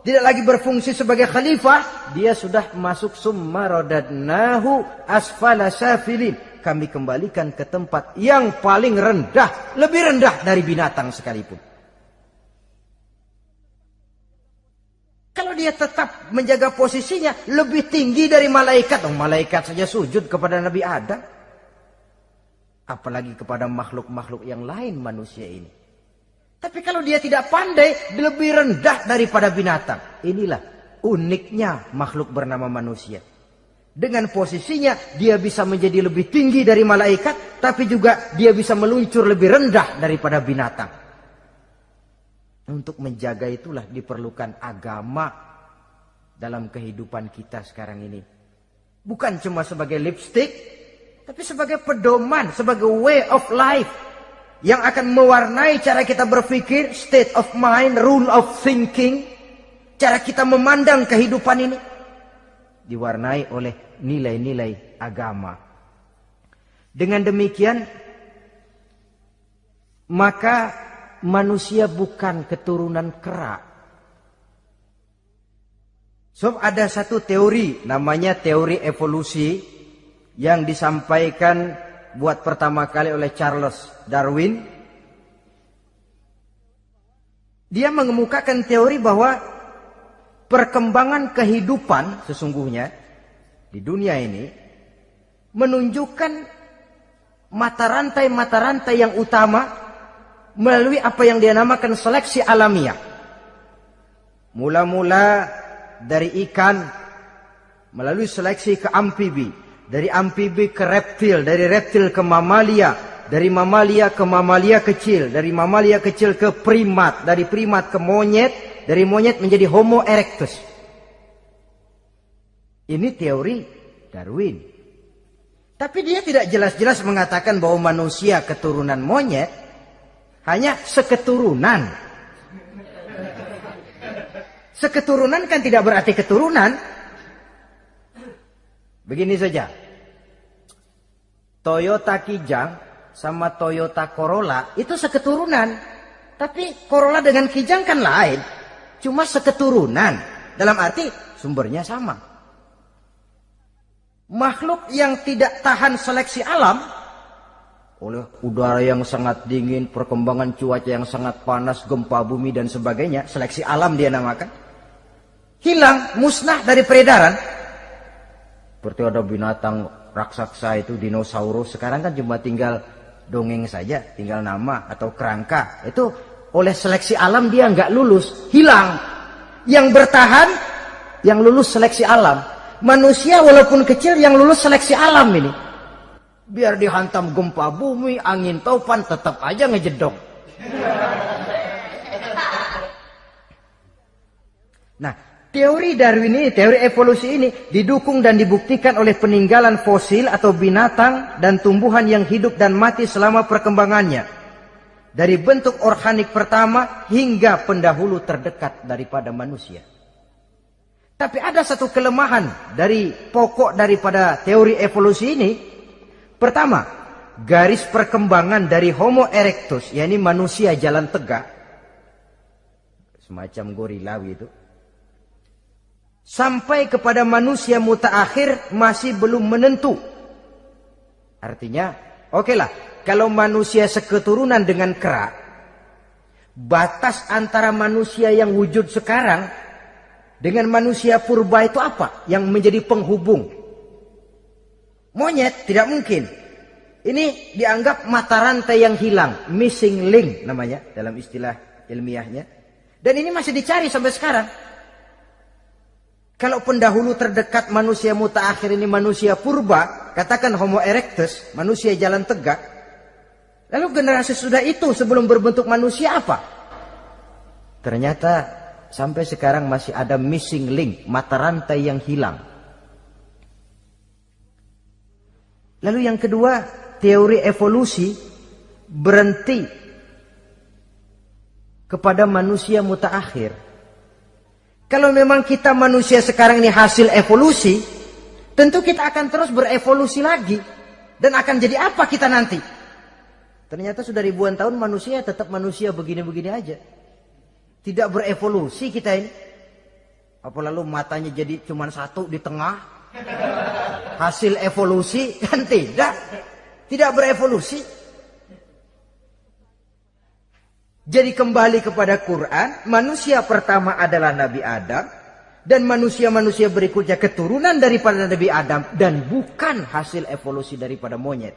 tidak lagi berfungsi sebagai khalifah, dia sudah masuk summa radadnahu asfala safilin. Kami kembalikan ke tempat yang paling rendah, lebih rendah dari binatang sekalipun. Kalau dia tetap menjaga posisinya lebih tinggi dari malaikat, malaikat saja sujud kepada Nabi Adam, apalagi kepada makhluk-makhluk yang lain manusia ini. Tapi kalau dia tidak pandai, lebih rendah daripada binatang. Inilah uniknya makhluk bernama manusia. Dengan posisinya dia bisa menjadi lebih tinggi dari malaikat, tapi juga dia bisa meluncur lebih rendah daripada binatang. Untuk menjaga itulah diperlukan agama dalam kehidupan kita sekarang ini. Bukan cuma sebagai lipstick, tapi sebagai pedoman, sebagai way of life yang akan mewarnai cara kita berpikir, state of mind, rule of thinking, cara kita memandang kehidupan ini diwarnai oleh nilai-nilai agama. Dengan demikian, maka manusia bukan keturunan kera. So, ada satu teori namanya teori evolusi yang disampaikan buat pertama kali oleh Charles Darwin. Dia mengemukakan teori bahwa perkembangan kehidupan sesungguhnya di dunia ini menunjukkan mata rantai yang utama melalui apa yang dia namakan seleksi alamiah. Mula-mula dari ikan melalui seleksi ke amfibi, dari amfibi ke reptil, dari reptil ke mamalia, dari mamalia ke mamalia kecil, dari mamalia kecil ke primat, dari primat ke monyet, dari monyet menjadi Homo erectus. Ini teori Darwin. Tapi dia tidak jelas-jelas mengatakan bahwa manusia keturunan monyet, hanya seketurunan. Seketurunan kan tidak berarti keturunan. Begini saja. Toyota Kijang sama Toyota Corolla itu seketurunan. Tapi Corolla dengan Kijang kan lain. Cuma seketurunan. Dalam arti sumbernya sama. Makhluk yang tidak tahan seleksi alam, oleh udara yang sangat dingin, perkembangan cuaca yang sangat panas, gempa bumi dan sebagainya, seleksi alam dia namakan, hilang, musnah dari peredaran. Seperti ada binatang raksasa itu, dinosaurus, sekarang kan cuma tinggal dongeng saja, tinggal nama atau kerangka. Itu oleh seleksi alam dia nggak lulus, hilang. Yang bertahan, yang lulus seleksi alam. Manusia walaupun kecil yang lulus seleksi alam ini. Biar dihantam gempa bumi, angin topan, tetap aja ngejedok. Nah, teori Darwin ini, teori evolusi ini didukung dan dibuktikan oleh peninggalan fosil atau binatang dan tumbuhan yang hidup dan mati selama perkembangannya. Dari bentuk organik pertama hingga pendahulu terdekat daripada manusia. Tapi ada satu kelemahan dari pokok daripada teori evolusi ini. Pertama, garis perkembangan dari Homo erectus, yakni manusia jalan tegak, semacam gorilawi itu, sampai kepada manusia mutaakhir masih belum menentu. Artinya, okelah, kalau manusia seketurunan dengan kera, batas antara manusia yang wujud sekarang dengan manusia purba itu apa? Yang menjadi penghubung. Monyet tidak mungkin. Ini dianggap mata rantai yang hilang, missing link namanya dalam istilah ilmiahnya. Dan ini masih dicari sampai sekarang. Kalau pendahulu terdekat manusia mutaakhir ini manusia purba, katakan Homo erectus, manusia jalan tegak. Lalu generasi sudah itu sebelum berbentuk manusia apa? Ternyata sampai sekarang masih ada missing link, mata rantai yang hilang. Lalu yang kedua, teori evolusi berhenti kepada manusia mutaakhir. Kalau memang kita manusia sekarang ini hasil evolusi, tentu kita akan terus berevolusi lagi. Dan akan jadi apa kita nanti? Ternyata sudah ribuan tahun manusia tetap manusia begini-begini aja. Tidak berevolusi kita ini. Apa lalu matanya jadi cuma satu di tengah? Hasil evolusi? Kan tidak. Tidak berevolusi. Jadi kembali kepada Quran, manusia pertama adalah Nabi Adam. Dan manusia-manusia berikutnya keturunan daripada Nabi Adam. Dan bukan hasil evolusi daripada monyet.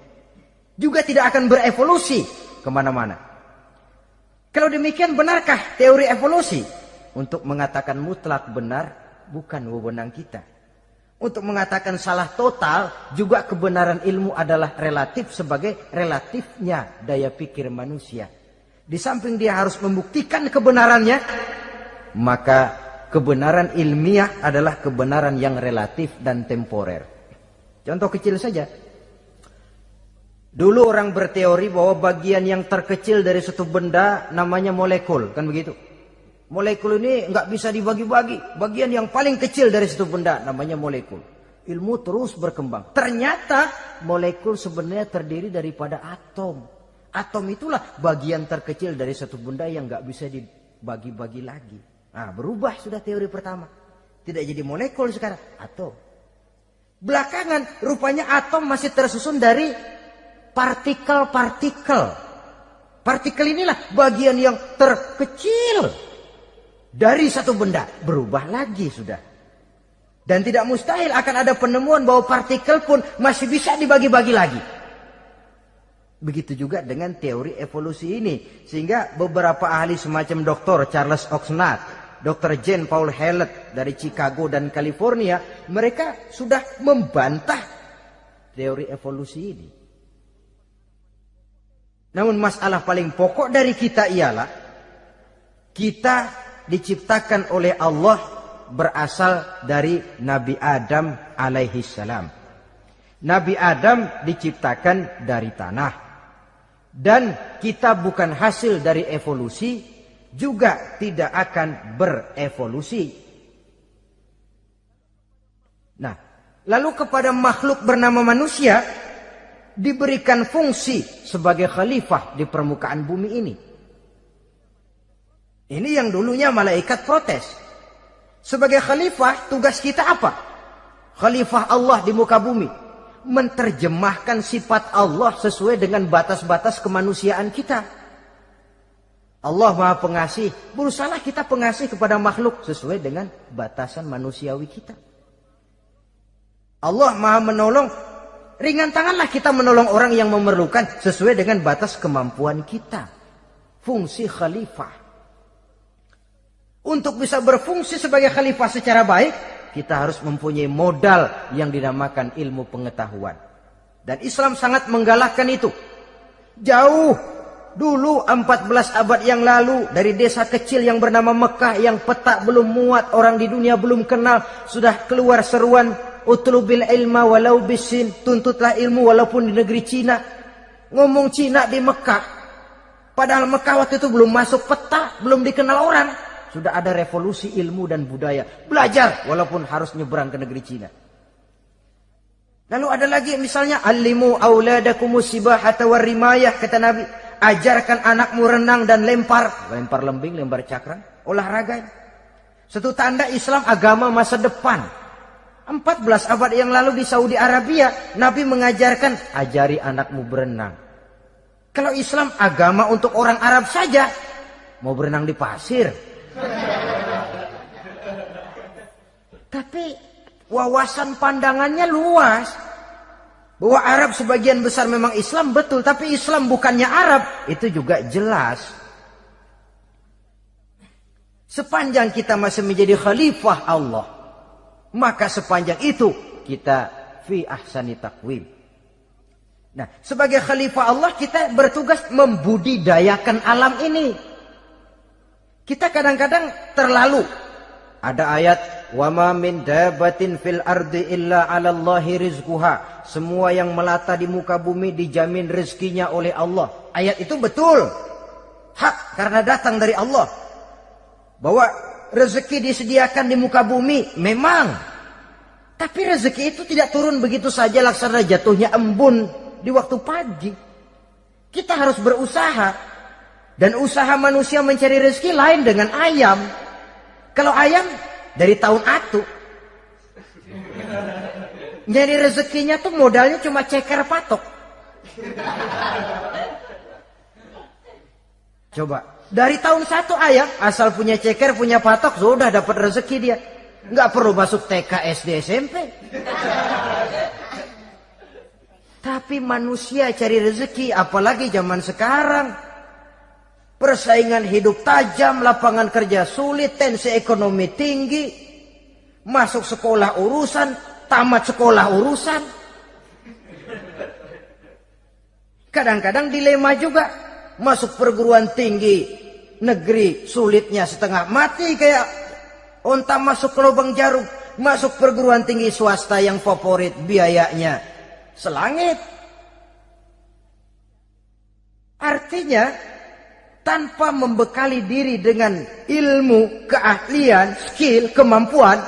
Juga tidak akan berevolusi kemana-mana. Kalau demikian benarkah teori evolusi? Untuk mengatakan mutlak benar, bukan wewenang kita. Untuk mengatakan salah total, juga kebenaran ilmu adalah relatif sebagai relatifnya daya pikir manusia. Di samping dia harus membuktikan kebenarannya, maka kebenaran ilmiah adalah kebenaran yang relatif dan temporer. Contoh kecil saja. Dulu orang berteori bahwa bagian yang terkecil dari suatu benda namanya molekul, kan begitu? Molekul ini nggak bisa dibagi-bagi. Bagian yang paling kecil dari suatu benda namanya molekul. Ilmu terus berkembang. Ternyata molekul sebenarnya terdiri daripada atom. Atom itulah bagian terkecil dari satu benda yang nggak bisa dibagi-bagi lagi. Nah, berubah sudah teori pertama. Tidak jadi molekul sekarang, atom. Belakangan rupanya atom masih tersusun dari partikel-partikel. Partikel inilah bagian yang terkecil dari satu benda. Berubah lagi sudah. Dan tidak mustahil akan ada penemuan bahwa partikel pun masih bisa dibagi-bagi lagi. Begitu juga dengan teori evolusi ini. Sehingga beberapa ahli semacam Dr. Charles Oxnard, Dr. Jane Paul Hallett dari Chicago dan California, mereka sudah membantah teori evolusi ini. Namun masalah paling pokok dari kita ialah kita diciptakan oleh Allah berasal dari Nabi Adam alaihi salam. Nabi Adam diciptakan dari tanah. Dan kita bukan hasil dari evolusi, juga tidak akan berevolusi. Nah, lalu kepada makhluk bernama manusia diberikan fungsi sebagai khalifah di permukaan bumi ini. Ini yang dulunya malaikat protes. Sebagai khalifah, tugas kita apa? Khalifah Allah di muka bumi. Menerjemahkan sifat Allah sesuai dengan batas-batas kemanusiaan kita. Allah Maha Pengasih, berusahalah kita pengasih kepada makhluk sesuai dengan batasan manusiawi kita. Allah Maha Menolong, ringan tanganlah kita menolong orang yang memerlukan sesuai dengan batas kemampuan kita. Fungsi khalifah. Untuk bisa berfungsi sebagai khalifah secara baik, kita harus mempunyai modal yang dinamakan ilmu pengetahuan. Dan Islam sangat menggalakkan itu. Jauh dulu 14 abad yang lalu, dari desa kecil yang bernama Mekah yang peta belum muat, orang di dunia belum kenal, sudah keluar seruan utlubil ilma walau bisin, tuntutlah ilmu walaupun di negeri Cina. Ngomong Cina di Mekah, padahal Mekah waktu itu belum masuk peta, belum dikenal orang. Sudah ada revolusi ilmu dan budaya. Belajar walaupun harus nyebrang ke negeri Cina. Lalu ada lagi misalnya allimu auladakumus sibahata warrimayah, kata Nabi. Ajarkan anakmu renang dan lempar. Lempar lembing, lempar cakram. Olahraga. Satu tanda Islam agama masa depan. 14 abad yang lalu di Saudi Arabia, Nabi mengajarkan ajari anakmu berenang. Kalau Islam agama untuk orang Arab saja, mau berenang di pasir. Tapi wawasan pandangannya luas. Bahwa Arab sebagian besar memang Islam, betul. Tapi Islam bukannya Arab, itu juga jelas. Sepanjang kita masih menjadi khalifah Allah, maka sepanjang itu kita fi ahsani taqwim. Nah, sebagai khalifah Allah kita bertugas membudidayakan alam ini. Kita kadang-kadang terlalu. Ada ayat, wa ma min dabatin fil ardi illa 'alallahi rizquha. Semua yang melata di muka bumi dijamin rezekinya oleh Allah. Ayat itu betul. hak karena datang dari Allah. Bahwa rezeki disediakan di muka bumi, memang. Tapi rezeki itu tidak turun begitu saja laksana jatuhnya embun di waktu pagi. Kita harus berusaha. Dan usaha manusia mencari rezeki lain dengan ayam. Kalau ayam dari tahun atu. Nyari rezekinya tuh modalnya cuma ceker patok. Coba. Dari tahun 1 ayam, asal punya ceker, punya patok, sudah dapat rezeki dia. Nggak perlu masuk TK, SD, SMP. Tapi manusia cari rezeki, apalagi zaman sekarang. Persaingan hidup tajam, lapangan kerja sulit, tensi ekonomi tinggi. Masuk sekolah urusan, tamat sekolah urusan. Kadang-kadang dilema juga. Masuk perguruan tinggi negeri sulitnya setengah mati kayak onta masuk ke lubang jarum. Masuk perguruan tinggi swasta yang favorit biayanya selangit. Artinya tanpa membekali diri dengan ilmu, keahlian, skill, kemampuan,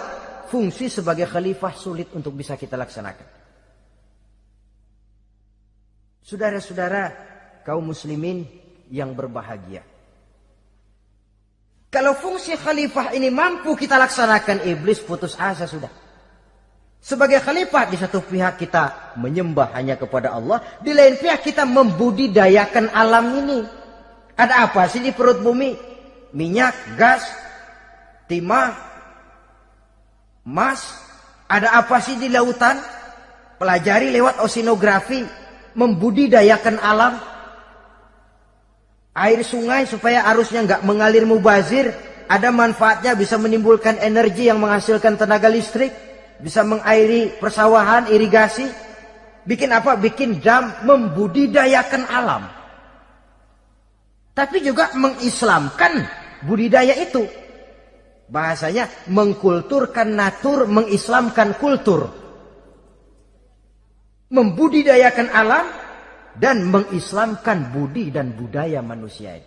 fungsi sebagai khalifah sulit untuk bisa kita laksanakan. Saudara-saudara kaum muslimin yang berbahagia. Kalau fungsi khalifah ini mampu kita laksanakan, iblis putus asa sudah. Sebagai khalifah, di satu pihak kita menyembah hanya kepada Allah, di lain pihak kita membudidayakan alam ini. Ada apa sih di perut bumi? Minyak, gas, timah, emas. Ada apa sih di lautan? Pelajari lewat oceanografi, membudidayakan alam. Air sungai supaya arusnya nggak mengalir mubazir. Ada manfaatnya, bisa menimbulkan energi yang menghasilkan tenaga listrik. Bisa mengairi persawahan, irigasi. Bikin apa? Bikin dam, membudidayakan alam. Tapi juga mengislamkan budidaya itu. Bahasanya mengkulturkan natur, mengislamkan kultur. Membudidayakan alam dan mengislamkan budi dan budaya manusia.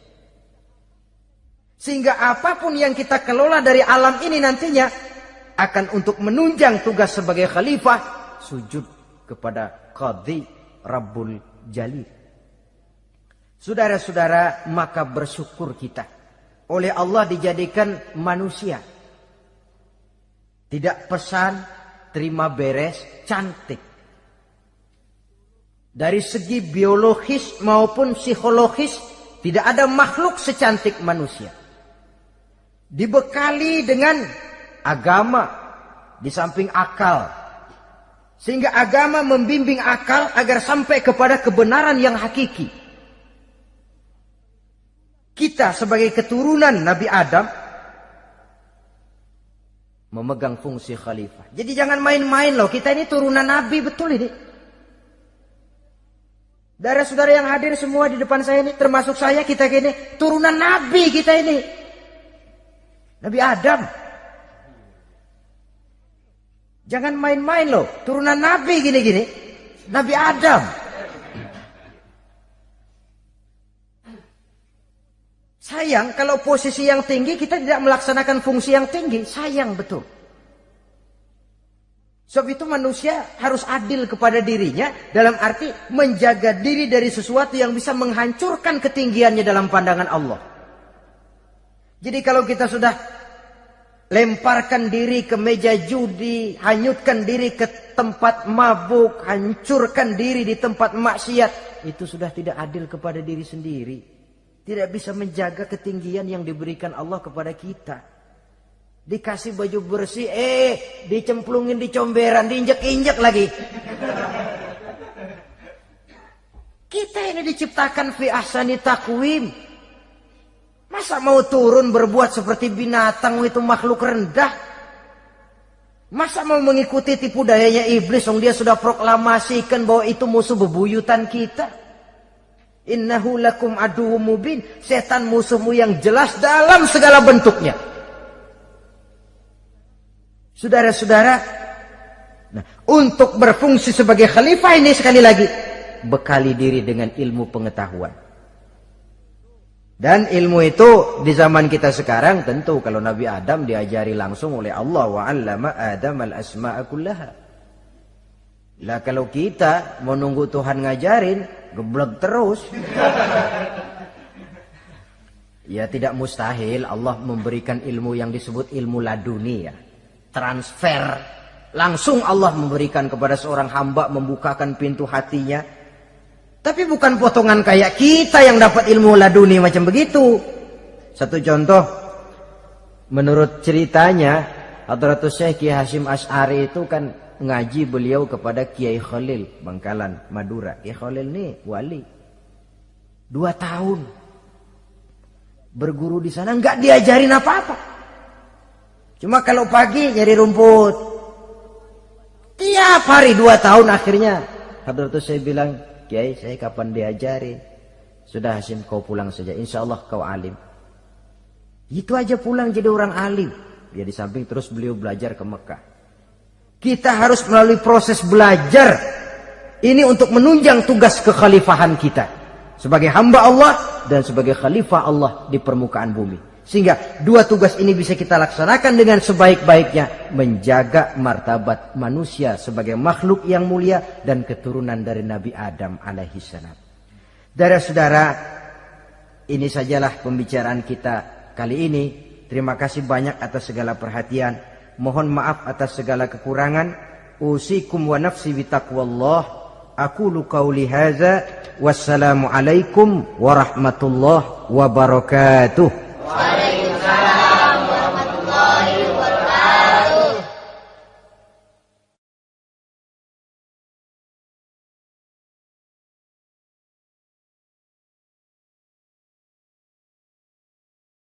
Sehingga apapun yang kita kelola dari alam ini nantinya akan untuk menunjang tugas sebagai khalifah, sujud kepada Qadhi Rabbul Jalil. Saudara-saudara, maka bersyukur kita. Oleh Allah dijadikan manusia. Tidak pesan, terima beres, cantik. Dari segi biologis maupun psikologis, tidak ada makhluk secantik manusia. Dibekali dengan agama, di samping akal. Sehingga agama membimbing akal agar sampai kepada kebenaran yang hakiki. Kita sebagai keturunan Nabi Adam memegang fungsi khalifah. Jadi jangan main-main loh. Kita ini turunan Nabi, betul ini. Saudara-saudara yang hadir semua di depan saya ini, termasuk saya, kita gini, turunan Nabi kita ini. Nabi Adam. Jangan main-main loh. Turunan Nabi gini-gini. Nabi Adam. Sayang kalau posisi yang tinggi kita tidak melaksanakan fungsi yang tinggi. Sayang betul. Sebab itu manusia harus adil kepada dirinya. Dalam arti menjaga diri dari sesuatu yang bisa menghancurkan ketinggiannya dalam pandangan Allah. Jadi kalau kita sudah lemparkan diri ke meja judi, hanyutkan diri ke tempat mabuk, hancurkan diri di tempat maksiat, itu sudah tidak adil kepada diri sendiri. Tidak bisa menjaga ketinggian yang diberikan Allah kepada kita. Dikasih baju bersih, dicemplungin di comberan, diinjek-injek lagi. Kita ini diciptakan fi ahsani taqwim. Masa mau turun berbuat seperti binatang, itu makhluk rendah? Masa mau mengikuti tipu dayanya iblis, dia sudah proklamasikan bahwa itu musuh bebuyutan kita? Innahu lakum aduwwum mubin. Setan musuhmu yang jelas dalam segala bentuknya. Saudara-saudara, nah, untuk berfungsi sebagai khalifah ini sekali lagi, bekali diri dengan ilmu pengetahuan. Dan ilmu itu di zaman kita sekarang tentu kalau Nabi Adam diajari langsung oleh Allah, wa 'allama Adam al-asma'a kullaha. Lah kalau kita mau nunggu Tuhan ngajarin, geblek terus. Ya tidak mustahil Allah memberikan ilmu yang disebut ilmu laduni ya. Transfer. Langsung Allah memberikan kepada seorang hamba, membukakan pintu hatinya. Tapi bukan potongan kayak kita yang dapat ilmu laduni macam begitu. Satu contoh, menurut ceritanya, Hadratus Syekh Kiai Hasyim Asy'ari itu kan ngaji beliau kepada Kiai Khalil Bangkalan, Madura. Kiai Khalil ini wali. 2 tahun berguru di sana, nggak diajarin apa-apa. Cuma kalau pagi nyari rumput. Tiap hari 2 tahun akhirnya Hadratus Syekh bilang, Kiai, saya kapan diajarin? Sudah Hasyim, kau pulang saja. Insya Allah kau alim. Itu aja pulang jadi orang alim. Dia di samping terus beliau belajar ke Mekah. Kita harus melalui proses belajar. Ini untuk menunjang tugas kekhalifahan kita. Sebagai hamba Allah dan sebagai khalifah Allah di permukaan bumi. Sehingga 2 tugas ini bisa kita laksanakan dengan sebaik-baiknya. Menjaga martabat manusia sebagai makhluk yang mulia dan keturunan dari Nabi Adam alaihissalam. Saudara-saudara, ini sajalah pembicaraan kita kali ini. Terima kasih banyak atas segala perhatian. Mohon maaf atas segala kekurangan. Usikum wa nafsi bitaqwallah. Aqulu qauli hadza. Wassalamualaikum warahmatullahi wabarakatuh.